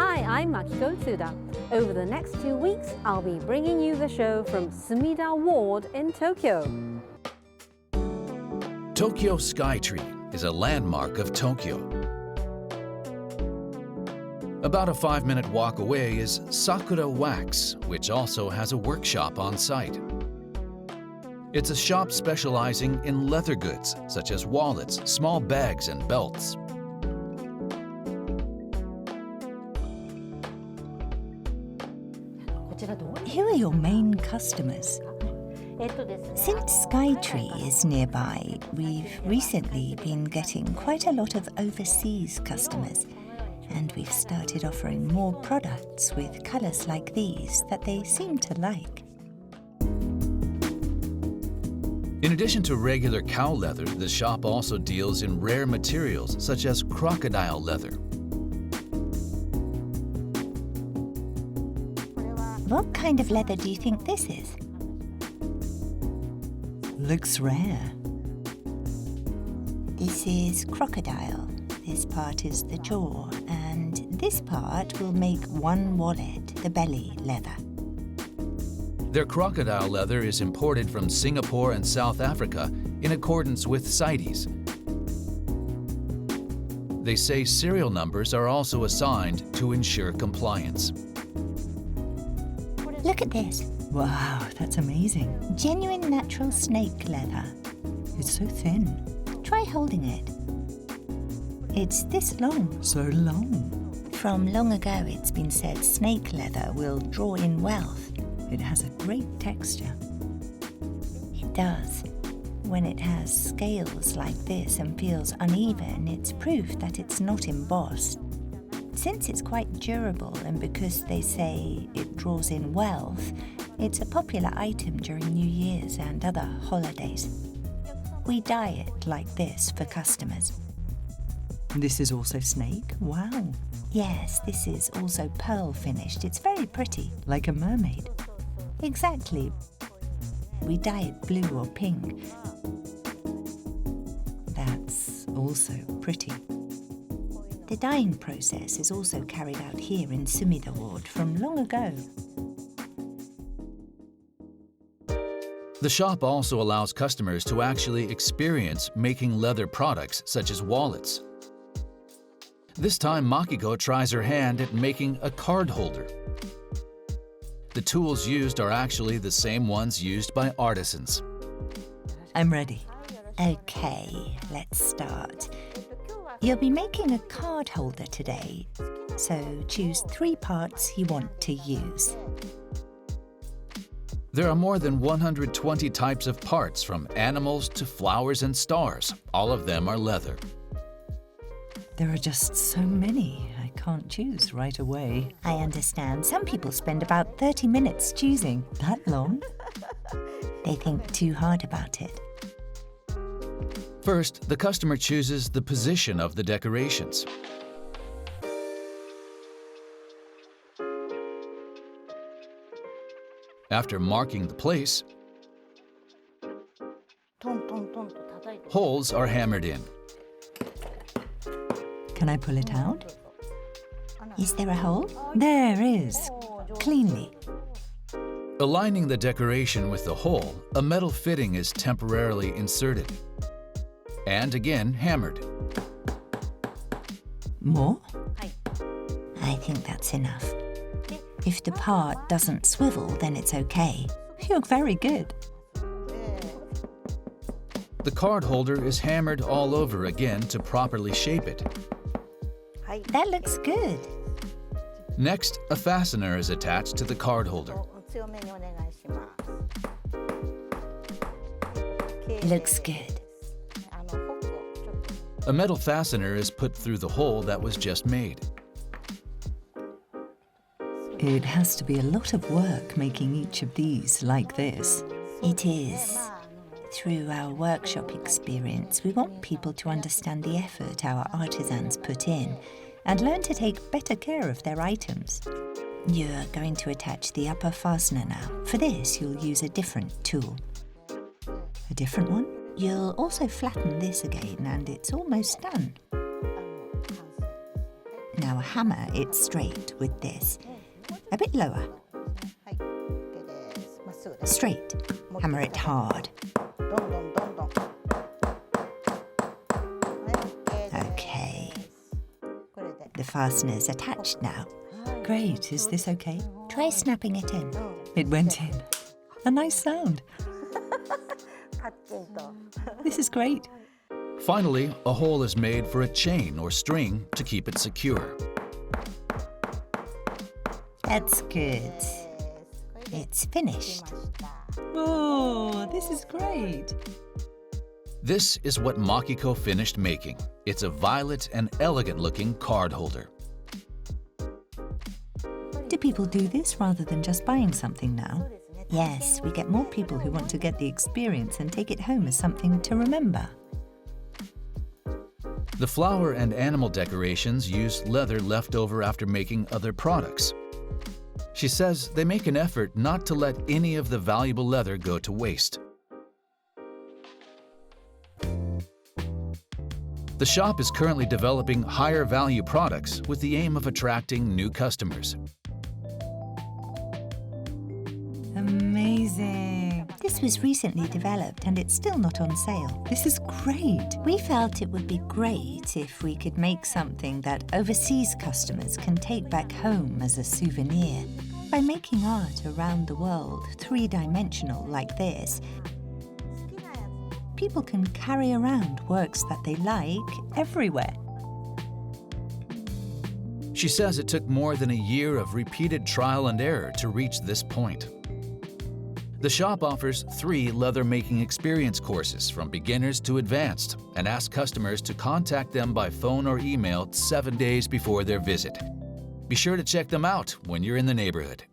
Hi, I'm Makiko. Over the next 2 weeks, I'll be bringing you the show from Sumida Ward in Tokyo. Tokyo Skytree is a landmark of Tokyo. About a 5-minute walk away is SAKURA WAQS, which also has a workshop on site. It's a shop specializing in leather goods, such as wallets, small bags, and belts. Who are your main customers? Since Skytree is nearby, we've recently been getting quite a lot of overseas customers, and we've started offering more products with colours like these that they seem to like. In addition to regular cow leather, the shop also deals in rare materials such as crocodile leather. What kind of leather do you think this is? Looks rare. This is crocodile. This part is the jaw, and this part will make one wallet, the belly leather. Their crocodile leather is imported from Singapore and South Africa in accordance with CITES. They say serial numbers are also assigned to ensure compliance. Look at this. Wow, that's amazing. Genuine natural snake leather. It's so thin. Try holding it. It's this long. So long. From long ago, it's been said snake leather will draw in wealth. It has a great texture. It does. When it has scales like this and feels uneven, it's proof that it's not embossed. Since it's quite durable and because they say it draws in wealth, it's a popular item during New Year's and other holidays. We dye it like this for customers. This is also snake? Wow. Yes, this is also pearl finished. It's very pretty. Like a mermaid. Exactly. We dye it blue or pink. That's also pretty. The dyeing process is also carried out here in Sumida Ward from long ago. The shop also allows customers to actually experience making leather products such as wallets. This time, Makiko tries her hand at making a card holder. The tools used are actually the same ones used by artisans. I'm ready. Okay, let's start. You'll be making a card holder today, so choose 3 parts you want to use. There are more than 120 types of parts, from animals to flowers and stars. All of them are leather. There are just so many. I can't choose right away. I understand. Some people spend about 30 minutes choosing. That long? They think too hard about it. First, the customer chooses the position of the decorations. After marking the place, holes are hammered in. Can I pull it out? Is there a hole? There is. Cleanly. Aligning the decoration with the hole, a metal fitting is temporarily inserted. And again hammered. More? I think that's enough. If the part doesn't swivel, then it's okay. You're very good. The card holder is hammered all over again to properly shape it. That looks good. Next, a fastener is attached to the card holder. Looks good. A metal fastener is put through the hole that was just made. It has to be a lot of work making each of these like this. It is. Through our workshop experience, we want people to understand the effort our artisans put in and learn to take better care of their items. You're going to attach the upper fastener now. For this, you'll use a different tool. A different one? You'll also flatten this again, and it's almost done. Now hammer it straight with this. A bit lower. Straight. Hammer it hard. Okay. The fastener's attached now. Great, is this okay? Try snapping it in. It went in. A nice sound. This is great. Finally, a hole is made for a chain or string to keep it secure. That's good. It's finished. Oh, this is great. This is what Makiko finished making. It's a violet and elegant-looking card holder. Do people do this rather than just buying something now? Yes, we get more people who want to get the experience and take it home as something to remember. The flower and animal decorations use leather left over after making other products. She says they make an effort not to let any of the valuable leather go to waste. The shop is currently developing higher value products with the aim of attracting new customers. Amazing. This was recently developed and it's still not on sale. This is great. We felt it would be great if we could make something that overseas customers can take back home as a souvenir. By making art around the world, three-dimensional like this, people can carry around works that they like everywhere. She says it took more than a year of repeated trial and error to reach this point. The shop offers 3 leather-making experience courses from beginners to advanced and asks customers to contact them by phone or email 7 days before their visit. Be sure to check them out when you're in the neighborhood.